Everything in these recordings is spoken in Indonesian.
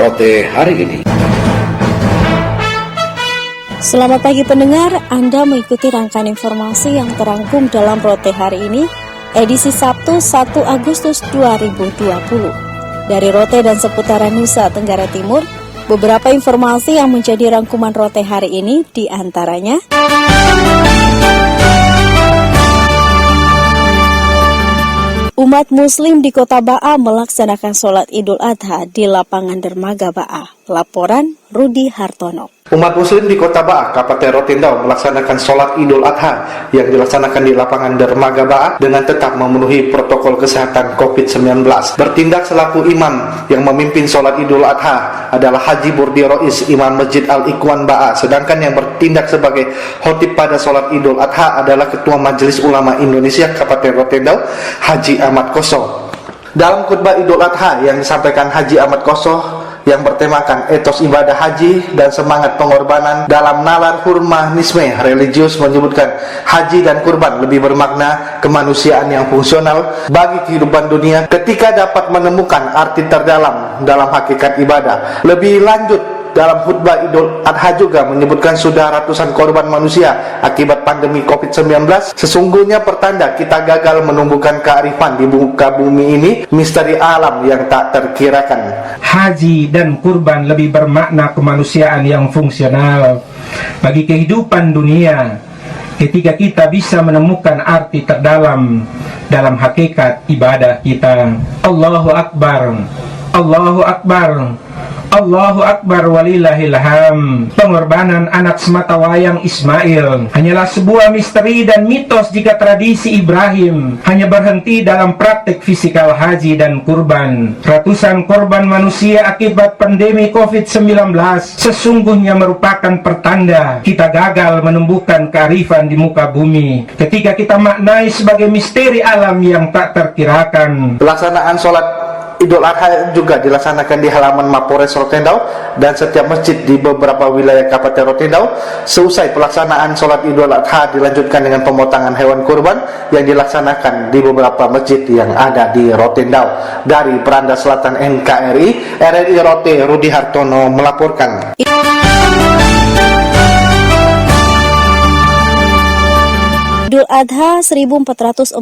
Rote hari ini. Selamat pagi pendengar, Anda mengikuti rangkaian informasi yang terangkum dalam Rote hari ini, edisi Sabtu 1 Agustus 2020. Dari Rote dan seputaran Nusa Tenggara Timur, beberapa informasi yang menjadi rangkuman Rote hari ini diantaranya: umat muslim di Kota Ba'a melaksanakan sholat Idul Adha di lapangan dermaga Ba'a. Laporan Rudi Hartono. Umat muslim di Kota Ba'a, Kabupaten Rotendau melaksanakan sholat Idul Adha yang dilaksanakan di lapangan dermaga Ba'a dengan tetap memenuhi protokol kesehatan COVID-19. Bertindak selaku imam yang memimpin sholat Idul Adha adalah Haji Burdi Rois, Imam Masjid Al-Ikhwan Ba'a. Sedangkan yang bertindak sebagai khotib pada sholat Idul Adha adalah Ketua Majelis Ulama Indonesia Kabupaten Rotendau, Haji Ahmad Koso. Dalam khutbah Idul Adha yang disampaikan Haji Ahmad Koso yang bertemakan etos ibadah haji dan semangat pengorbanan dalam nalar humanisme religius, menyebutkan haji dan kurban lebih bermakna kemanusiaan yang fungsional bagi kehidupan dunia ketika dapat menemukan arti terdalam dalam hakikat ibadah. Lebih lanjut, dalam khutbah Idul Adha juga menyebutkan sudah ratusan korban manusia akibat pandemi COVID-19. Sesungguhnya pertanda kita gagal menumbuhkan kearifan di muka bumi ini, misteri alam yang tak terkirakan. Haji dan kurban lebih bermakna kemanusiaan yang fungsional bagi kehidupan dunia ketika kita bisa menemukan arti terdalam dalam hakikat ibadah kita. Allahu Akbar, Allahu Akbar, Allahu Akbar walillahilham. Pengorbanan anak sematawayang Ismail hanyalah sebuah misteri dan mitos jika tradisi Ibrahim hanya berhenti dalam praktik fisikal haji dan kurban. Ratusan korban manusia akibat pandemi COVID-19 sesungguhnya merupakan pertanda kita gagal menumbuhkan kearifan di muka bumi ketika kita maknai sebagai misteri alam yang tak terkirakan. Pelaksanaan sholat Idul Adha juga dilaksanakan di halaman Mapores Rotendau dan setiap masjid di beberapa wilayah Kabupaten Rotendau. Seusai pelaksanaan sholat Idul Adha dilanjutkan dengan pemotongan hewan kurban yang dilaksanakan di beberapa masjid yang ada di Rotendau. Dari Peranda Selatan NKRI, RRI Rote, Rudi Hartono melaporkan. Idul Adha 1441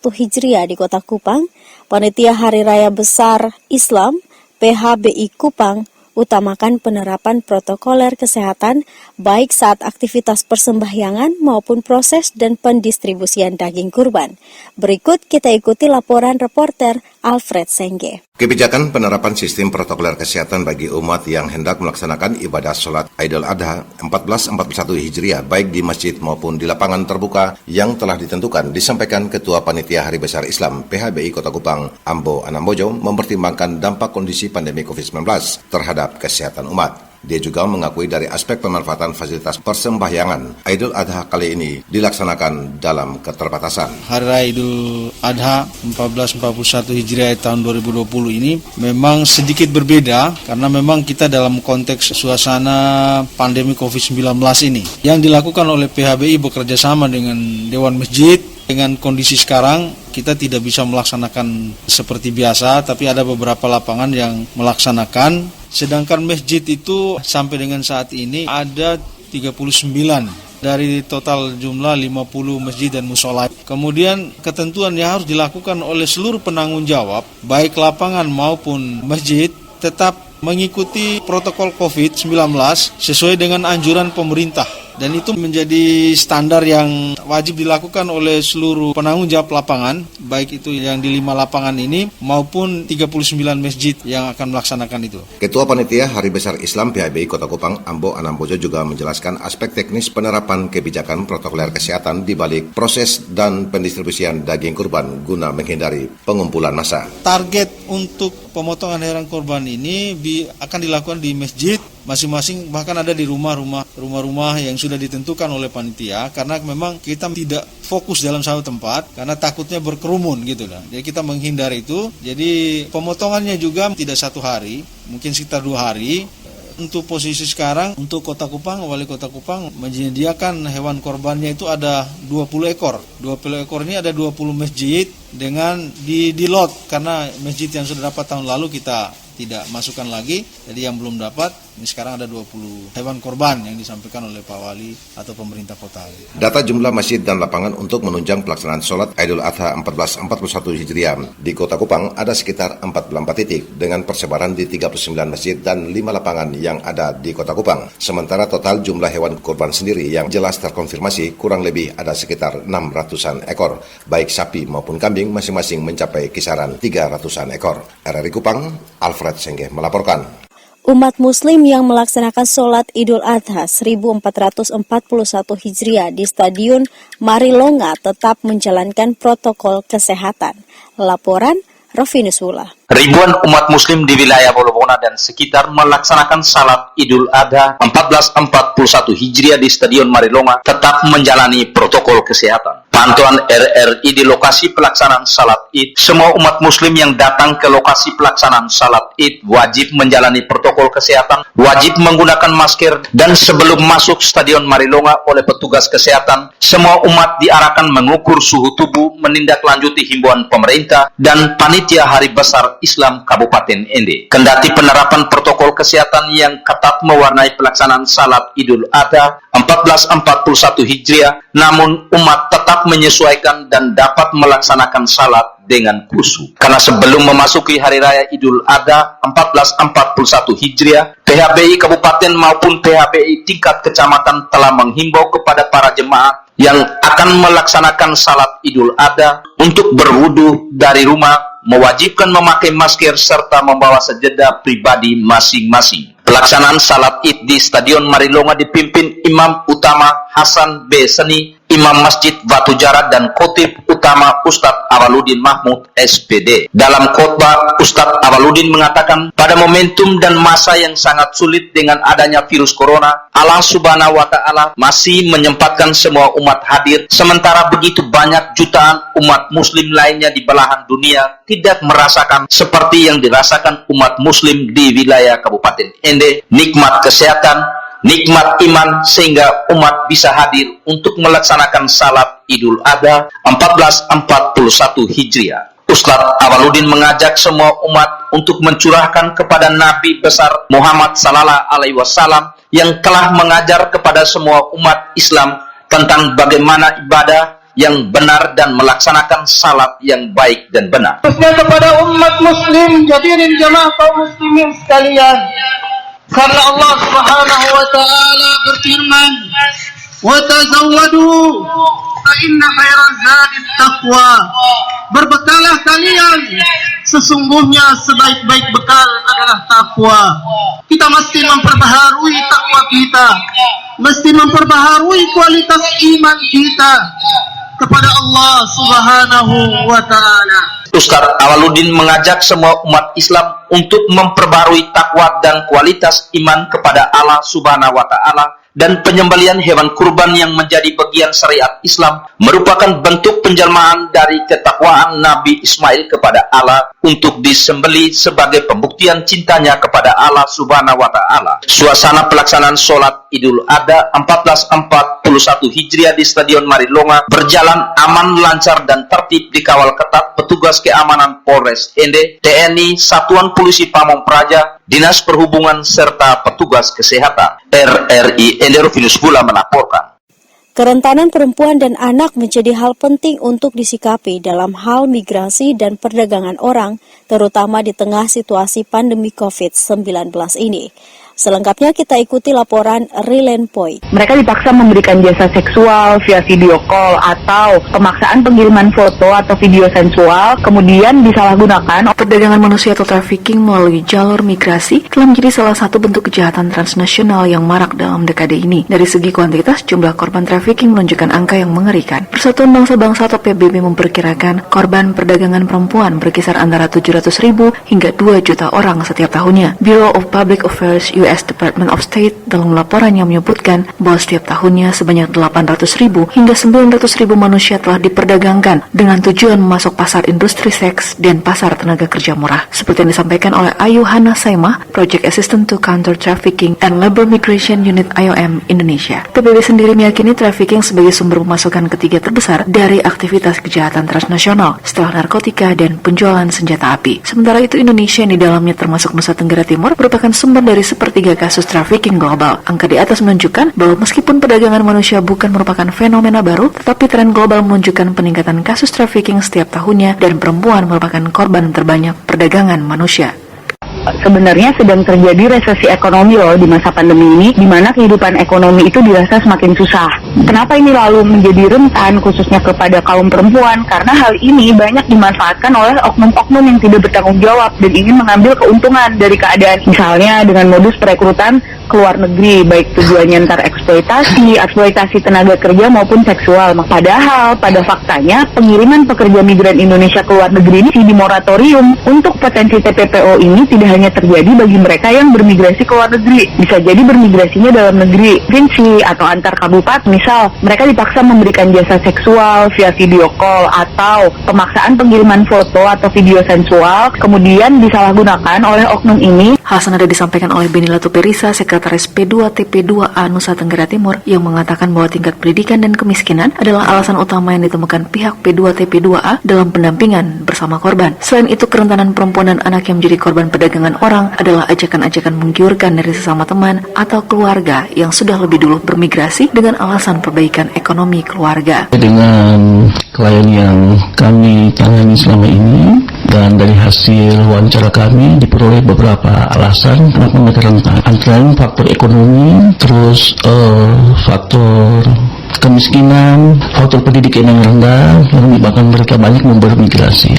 Hijriah di Kota Kupang, Panitia Hari Raya Besar Islam PHBI Kupang utamakan penerapan protokoler kesehatan baik saat aktivitas persembahyangan maupun proses dan pendistribusian daging kurban. Berikut kita ikuti laporan reporter Alfred Sengge. Kebijakan penerapan sistem protokoler kesehatan bagi umat yang hendak melaksanakan ibadah sholat Idul Adha 1441 Hijriah baik di masjid maupun di lapangan terbuka yang telah ditentukan disampaikan Ketua Panitia Hari Besar Islam PHBI Kota Kupang Ambo Anambojo mempertimbangkan dampak kondisi pandemi COVID-19 terhadap kesehatan umat. Dia juga mengakui dari aspek pemanfaatan fasilitas persembahyangan Idul Adha kali ini dilaksanakan dalam keterbatasan. Hari Raya Idul Adha 1441 Hijriah tahun 2020 ini memang sedikit berbeda karena memang kita dalam konteks suasana pandemi COVID-19 ini. Yang dilakukan oleh PHBI bekerja sama dengan Dewan Masjid. Dengan kondisi sekarang kita tidak bisa melaksanakan seperti biasa, tapi ada beberapa lapangan yang melaksanakan. Sedangkan masjid itu sampai dengan saat ini ada 39 dari total jumlah 50 masjid dan musola. Kemudian ketentuan yang harus dilakukan oleh seluruh penanggung jawab, baik lapangan maupun masjid, tetap mengikuti protokol COVID-19 sesuai dengan anjuran pemerintah. Dan itu menjadi standar yang wajib dilakukan oleh seluruh penanggung jawab lapangan, baik itu yang di 5 lapangan ini maupun 39 masjid yang akan melaksanakan itu. Ketua Panitia Hari Besar Islam PHBI Kota Kupang Ambo Anambojo juga menjelaskan aspek teknis penerapan kebijakan protokoler kesehatan di balik proses dan pendistribusian daging kurban guna menghindari pengumpulan massa. Target untuk pemotongan hewan kurban ini akan dilakukan di masjid masing-masing, bahkan ada di rumah-rumah yang sudah ditentukan oleh panitia, karena memang kita tidak fokus dalam satu tempat karena takutnya berkerumun gitu lah. Jadi kita menghindar itu. Jadi pemotongannya juga tidak 1 hari, mungkin sekitar 2 hari. Untuk posisi sekarang, untuk Kota Kupang, Wali Kota Kupang menyediakan hewan korbannya itu ada 20 ekor. 20 ekor ini ada 20 masjid dengan di lot, karena masjid yang sudah dapat tahun lalu kita tidak masukkan lagi. Jadi yang belum dapat, ini sekarang ada 20 hewan korban yang disampaikan oleh Pak Wali atau pemerintah kota. Data jumlah masjid dan lapangan untuk menunjang pelaksanaan sholat Idul Adha 1441 Hijriah di Kota Kupang ada sekitar 44 titik dengan persebaran di 39 masjid dan 5 lapangan yang ada di Kota Kupang. Sementara total jumlah hewan kurban sendiri yang jelas terkonfirmasi kurang lebih ada sekitar 600-an ekor, baik sapi maupun kambing masing-masing mencapai kisaran 300-an ekor. RRI Kupang, Alfred Senggeh melaporkan. Umat Muslim yang melaksanakan sholat Idul Adha 1441 Hijriah di Stadion Marilonga tetap menjalankan protokol kesehatan. Laporan Rovinus Hula. Ribuan umat muslim di wilayah Bolobona dan sekitar melaksanakan salat Idul Adha 1441 Hijriah di Stadion Marilonga tetap menjalani protokol kesehatan. Pantauan RRI di lokasi pelaksanaan salat Id, semua umat muslim yang datang ke lokasi pelaksanaan salat Id wajib menjalani protokol kesehatan, wajib menggunakan masker, dan sebelum masuk Stadion Marilonga oleh petugas kesehatan, semua umat diarahkan mengukur suhu tubuh, menindaklanjuti himbauan pemerintah dan panitia Hari Besar Islam Kabupaten Ende. Kendati penerapan protokol kesehatan yang ketat mewarnai pelaksanaan salat Idul Adha 1441 Hijriah, namun umat tetap menyesuaikan dan dapat melaksanakan salat dengan khusyuk. Karena sebelum memasuki Hari Raya Idul Adha 1441 Hijriah, PHBI Kabupaten maupun PHBI tingkat kecamatan telah menghimbau kepada para jemaah yang akan melaksanakan salat Idul Adha untuk berwudu dari rumah, mewajibkan memakai masker serta membawa sejadah pribadi masing-masing. Pelaksanaan salat Id di Stadion Marilonga dipimpin Imam Utama Hasan B. Seni, Imam Masjid Batu Jara, dan Khotib Utama Ustadz Awaludin Mahmud SPD. Dalam khotbah, Ustadz Awaludin mengatakan, pada momentum dan masa yang sangat sulit dengan adanya virus corona, Allah Subhanahu wa Ta'ala masih menyempatkan semua umat hadir, sementara begitu banyak jutaan umat muslim lainnya di belahan dunia tidak merasakan seperti yang dirasakan umat muslim di wilayah Kabupaten Ende, nikmat kesehatan, nikmat iman, sehingga umat bisa hadir untuk melaksanakan salat Idul Adha 1441 Hijriah. Ustadz Awaludin mengajak semua umat untuk mencurahkan kepada Nabi besar Muhammad Sallallahu Alaihi Wasallam yang telah mengajar kepada semua umat Islam tentang bagaimana ibadah yang benar dan melaksanakan salat yang baik dan benar. Khususnya kepada umat muslim, hadirin jamaah kaum muslimin sekalian, karena Allah Subhanahu wa Ta'ala berfirman, "Wa tazawwadu fa inna khairaz zadi taqwa." Berbekalah kalian, sesungguhnya sebaik-baik bekal adalah takwa. Kita mesti memperbaharui takwa kita, mesti memperbaharui kualitas iman kita kepada Allah Subhanahu wa Ta'ala. Ustadz Awaludin mengajak semua umat Islam untuk memperbarui takwa dan kualitas iman kepada Allah Subhanahu wa Ta'ala, dan penyembelihan hewan kurban yang menjadi bagian syariat Islam merupakan bentuk penjelmaan dari ketakwaan Nabi Ismail kepada Allah untuk disembelih sebagai pembuktian cintanya kepada Allah Subhanahu wa Ta'ala. Suasana pelaksanaan sholat Idul Adha 1441 Hijriah di Stadion Marilonga berjalan aman, lancar, dan tertib dikawal ketat petugas keamanan Polres Ende, TNI, Satuan Polisi Pamong Praja, Dinas Perhubungan, serta petugas kesehatan. RRI Ende Rovinus Hula melaporkan. Kerentanan perempuan dan anak menjadi hal penting untuk disikapi dalam hal migrasi dan perdagangan orang, terutama di tengah situasi pandemi COVID-19 ini. Selengkapnya kita ikuti laporan Rilen Poi. Mereka dipaksa memberikan jasa seksual via video call atau pemaksaan pengiriman foto atau video sensual, kemudian disalahgunakan. Perdagangan manusia atau trafficking melalui jalur migrasi telah menjadi salah satu bentuk kejahatan transnasional yang marak dalam dekade ini. Dari segi kuantitas, jumlah korban trafficking menunjukkan angka yang mengerikan. Persatuan Bangsa-Bangsa atau PBB memperkirakan korban perdagangan perempuan berkisar antara 700.000 hingga 2 juta orang setiap tahunnya. Bureau of Public Affairs US Department of State dalam laporannya menyebutkan bahwa setiap tahunnya sebanyak 800.000 hingga 900.000 manusia telah diperdagangkan dengan tujuan memasuk pasar industri seks dan pasar tenaga kerja murah. Seperti yang disampaikan oleh Ayu Hana Saimah, Project Assistant to Counter Trafficking and Labor Migration Unit IOM Indonesia. PBB sendiri meyakini trafficking sebagai sumber pemasukan ketiga terbesar dari aktivitas kejahatan transnasional setelah narkotika dan penjualan senjata api. api. Sementara itu Indonesia yang di dalamnya termasuk Nusa Tenggara Timur merupakan sumber dari sepertiga kasus trafficking global. Angka di atas menunjukkan bahwa meskipun perdagangan manusia bukan merupakan fenomena baru, tetapi tren global menunjukkan peningkatan kasus trafficking setiap tahunnya dan perempuan merupakan korban terbanyak perdagangan manusia. Sebenarnya sedang terjadi resesi ekonomi loh di masa pandemi ini, di mana kehidupan ekonomi itu dirasa semakin susah. Kenapa ini lalu menjadi rentan khususnya kepada kaum perempuan? Karena hal ini banyak dimanfaatkan oleh oknum-oknum yang tidak bertanggung jawab dan ingin mengambil keuntungan dari keadaan. Misalnya dengan modus perekrutan ke luar negeri, baik tujuannya ntar eksploitasi tenaga kerja maupun seksual. Padahal pada faktanya pengiriman pekerja migran Indonesia ke luar negeri ini di moratorium. Untuk potensi TPPO ini tidak hanya terjadi bagi mereka yang bermigrasi ke luar negeri, bisa jadi bermigrasinya dalam negeri, provinsi atau antar kabupaten. Misal mereka dipaksa memberikan jasa seksual via video call atau pemaksaan pengiriman foto atau video sensual kemudian disalahgunakan oleh oknum ini. Hal senada disampaikan oleh Beni Latuperisa, Sekretaris P2 TP2A Nusa Tenggara Timur, yang mengatakan bahwa tingkat pendidikan dan kemiskinan adalah alasan utama yang ditemukan pihak P2 TP2A dalam pendampingan bersama korban. Selain itu, kerentanan perempuan dan anak yang menjadi korban perdagangan orang adalah ajakan-ajakan menggiurkan dari sesama teman atau keluarga yang sudah lebih dulu bermigrasi dengan alasan perbaikan ekonomi keluarga. Dengan klien yang kami tangani selama ini, dan dari hasil wawancara kami diperoleh beberapa alasan kenapa mereka rentan. Antara lain faktor ekonomi, terus faktor kemiskinan, faktor pendidikan yang rendah yang menyebabkan mereka banyak bermigrasi.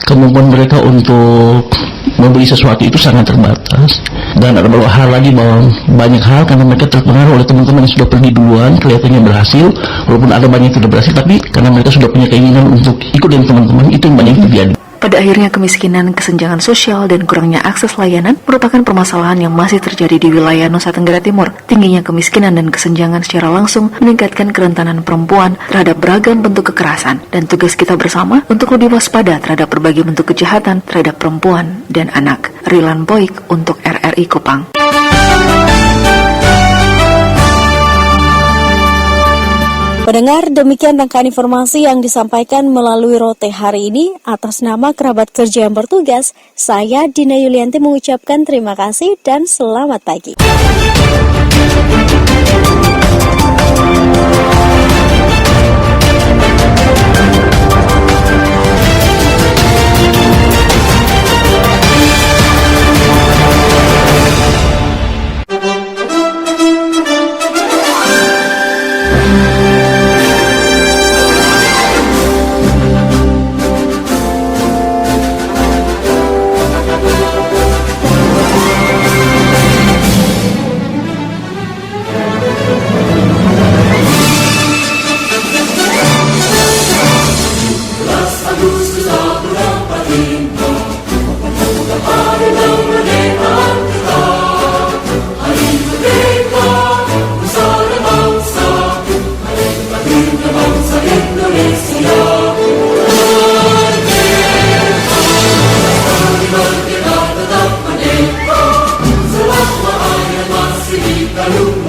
Kemampuan mereka untuk membeli sesuatu itu sangat terbatas, dan ada beberapa hal lagi bahwa banyak hal karena mereka terpengaruh oleh teman-teman yang sudah pergi duluan, kelihatannya berhasil, walaupun ada banyak yang tidak berhasil, tapi karena mereka sudah punya keinginan untuk ikut dengan teman-teman, itu yang banyak terjadi. Pada akhirnya kemiskinan, kesenjangan sosial, dan kurangnya akses layanan merupakan permasalahan yang masih terjadi di wilayah Nusa Tenggara Timur. Tingginya kemiskinan dan kesenjangan secara langsung meningkatkan kerentanan perempuan terhadap beragam bentuk kekerasan, dan tugas kita bersama untuk lebih waspada terhadap berbagai bentuk kejahatan terhadap perempuan dan anak. Rilan Boik untuk RRI Kupang. Pendengar, demikian rangkaian informasi yang disampaikan melalui Rote hari ini. Atas nama kerabat kerja yang bertugas, saya Dina Yulianti mengucapkan terima kasih dan selamat pagi. Lalu